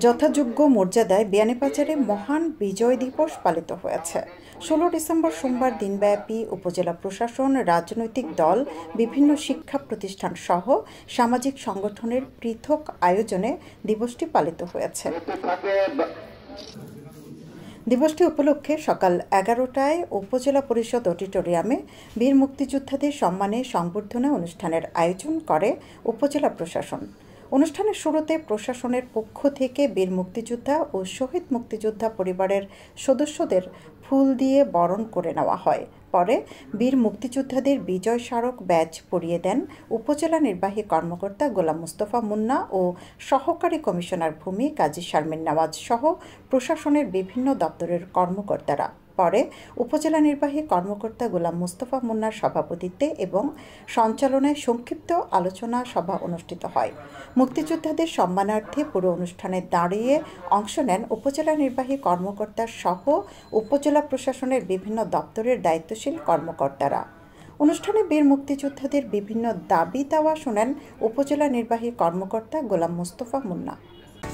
যথাযোগ্য মর্যাদায় বিয়ানীবাজারে মহান বিজয় দিবস পালিত হয়েছে। 16 ডিসেম্বর সোমবার দিনব্যাপী উপজেলা প্রশাসন, রাজনৈতিক দল, বিভিন্ন শিক্ষা প্রতিষ্ঠান সহ সামাজিক সংগঠনের পৃথক আয়োজনে দিবসটি পালিত হয়েছে। দিবসটি উপলক্ষে সকাল 11টায় উপজেলা পরিষদ অডিটোরিয়ামে বীর মুক্তিযোদ্ধাদের সম্মানে সংবর্ধনা অনুষ্ঠানের আয়োজন করে উপজেলা প্রশাসন। অনুষ্ঠানের শুরুতে প্রশাসনের পক্ষ থেকে বীর মুক্তিযোদ্ধা ও শহীদ মুক্তিযোদ্ধা পরিবারের সদস্যদের ফুল দিয়ে বরণ করে নেওয়া হয়। পরে বীর মুক্তিযোদ্ধাদের বিজয় স্মারক ব্যাজ পরিয়ে দেন উপজেলা নির্বাহী কর্মকর্তা গোলাম মুস্তফা মুন্না ও সহকারী কমিশনার ভূমি কাজী শারমিন নওয়াজ সহ প্রশাসনের বিভিন্ন দপ্তরের কর্মকর্তারা। পরে উপজেলা নির্বাহী কর্মকর্তা গোলাম মুস্তফা মুন্নার সভাপতিত্বে এবং সঞ্চালনায় সংক্ষিপ্ত আলোচনা সভা অনুষ্ঠিত হয়। মুক্তিযোদ্ধাদের সম্মানার্থে পুরো অনুষ্ঠানে দাঁড়িয়ে অংশ নেন উপজেলা নির্বাহী কর্মকর্তা সহ উপজেলা প্রশাসনের বিভিন্ন দপ্তরের দায়িত্বশীল কর্মকর্তারা। অনুষ্ঠানে বীর মুক্তিযোদ্ধাদের বিভিন্ন দাবি দাওয়া শোনেন উপজেলা নির্বাহী কর্মকর্তা গোলাম মুস্তফা মুন্না।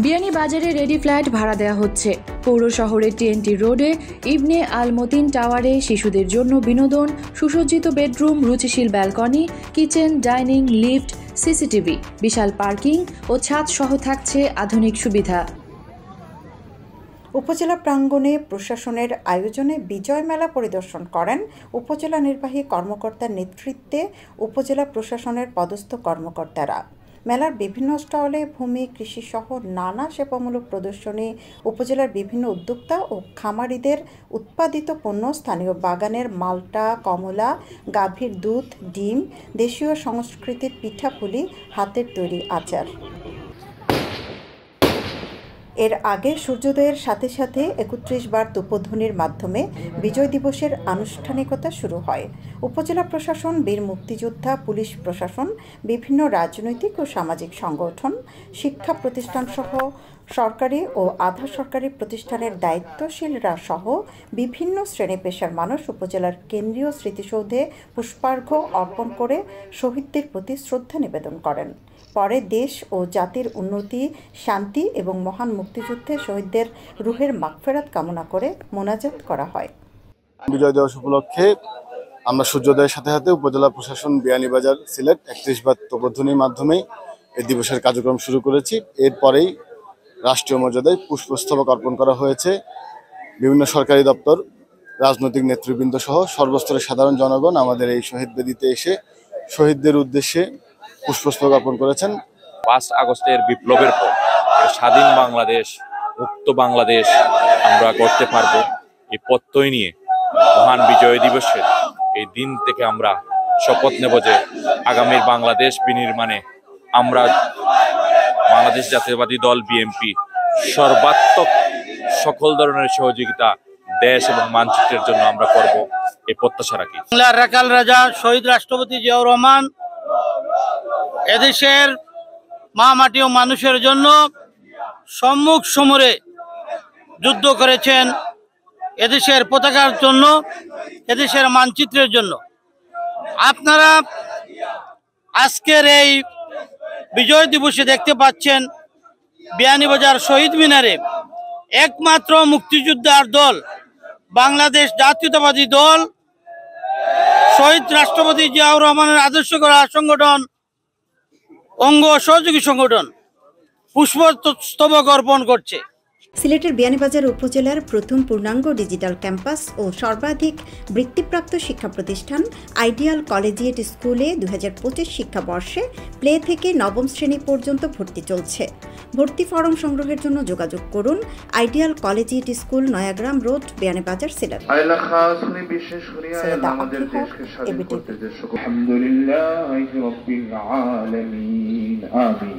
বিয়ানীবাজারে রেডি ফ্ল্যাট ভাড়া দেওয়া হচ্ছে। পৌর শহরের TNT রোডে ইবনে আল মতিন টাওয়ারে শিশুদের জন্য বিনোদন, সুসজ্জিত বেডরুম, রুচিশীল balcony, kitchen, dining, lift, CCTV, বিশাল পার্কিং ও ছাদ সহ থাকছে আধুনিক সুবিধা। উপজেলা প্রাঙ্গণে প্রশাসনের আয়োজনে বিজয় মেলা পরিদর্শন করেন উপজেলা নির্বাহী কর্মকর্তার নেতৃত্বে উপজেলা প্রশাসনের পদস্থ কর্মকর্তারা। মেলার বিভিন্ন স্টলে ভূমি, কৃষিসহ নানা সেবামূলক প্রদর্শনী, উপজেলার বিভিন্ন উদ্যোক্তা ও খামারিদের উৎপাদিত পণ্য, স্থানীয় বাগানের মাল্টা, কমলা, গাভীর দুধ, ডিম, দেশীয় সংস্কৃতির পিঠাপুলি, হাতের তৈরি আচার। এর আগে সূর্যোদয়ের সাথে সাথে 31 বার তুপধ্বনির মাধ্যমে বিজয় দিবসের আনুষ্ঠানিকতা শুরু হয়। উপজেলা প্রশাসন, বীর মুক্তিযোদ্ধা, পুলিশ প্রশাসন, বিভিন্ন রাজনৈতিক ও সামাজিক সংগঠন, শিক্ষা প্রতিষ্ঠান সহ সরকারি ও আধা সরকারি প্রতিষ্ঠানের দায়িত্বশীলরা সহ বিভিন্ন শ্রেণী পেশার মানুষ উপজেলার কেন্দ্রীয় স্মৃতিসৌধে পুষ্পার্ঘ্য অর্পণ করে শহীদদের প্রতি শ্রদ্ধা নিবেদন করেন। পরে দেশ ও জাতির উন্নতি, শান্তি এবং মহান মুক্তিযুদ্ধে শহীদদের রুহের মাগফিরাত কামনা করে মোনাজাত করা হয়। বিজয় দিবস উপলক্ষে আমরা সূর্যোদয়ের সাথে সাথে উপজেলা প্রশাসন, বিয়ানীবাজার, সিলেট 31 বার তুপধ্বনির মাধ্যমে এই দিবসের কার্যক্রম শুরু করেছি। এরপরেই রাষ্ট্রীয় মর্যাদায় পুষ্পস্তবক অর্পণ করা হয়েছে। বিভিন্ন সরকারি দপ্তর, রাজনৈতিক নেতৃবৃন্দ সহ সর্বস্তরের সাধারণ জনগণ আমাদের এই শহীদ বেদিতে এসে শহীদদের উদ্দেশ্যে পুষ্পস্তবক অর্পণ করেছেন। 5 আগস্টের বিপ্লবের পর স্বাধীন বাংলাদেশ, মুক্ত বাংলাদেশ আমরা করতে পারবো এই প্রত্যয় নিয়ে মহান বিজয় দিবসের এই দিন থেকে আমরা শপথ নেব যে আগামীর বাংলাদেশ বিনির্মাণে আমরা বাংলাদেশ জাতীয়তাবাদী দল বিএনপি সর্বাত্মক সকল ধরনের সহযোগিতা দেশ এবং মানচিত্রের জন্য আমরা করব এই প্রত্যাশা রাখি। বাংলার রাখাল রাজা শহীদ রাষ্ট্রপতি জিয়াউর রহমান এদেশের মা মাটি ও মানুষের জন্য সম্মুখ সমরে যুদ্ধ করেছেন, এদেশের পতাকার জন্য, এদেশের মানচিত্রের জন্য। আপনারা আজকের এই বিজয় দিবসে দেখতে পাচ্ছেন বিয়ানীবাজার শহীদ মিনারে একমাত্র মুক্তিযোদ্ধার দল, বাংলাদেশ জাতীয়তাবাদী দল, শহীদ রাষ্ট্রপতি জিয়াউর রহমানের আদর্শ করা সংগঠন, অঙ্গ সহযোগী সংগঠন পুষ্পস্তবক অর্পণ করছে। সিলেটের বিয়ানীবাজার উপজেলার প্রথম পূর্ণাঙ্গ ডিজিটাল ক্যাম্পাস ও সর্বাধিক বৃত্তিপ্রাপ্ত শিক্ষা প্রতিষ্ঠান আইডিয়াল কলেজিয়েট স্কুলে 2025 শিক্ষাবর্ষে প্লে থেকে নবম শ্রেণী পর্যন্ত ভর্তি চলছে। ভর্তি ফরম সংগ্রহের জন্য যোগাযোগ করুন ideal collegiate school, Nayagram road, Beanibazar, Sylhet. আলহামদুলিল্লাহি রাব্বিল আলামিন। আমিন।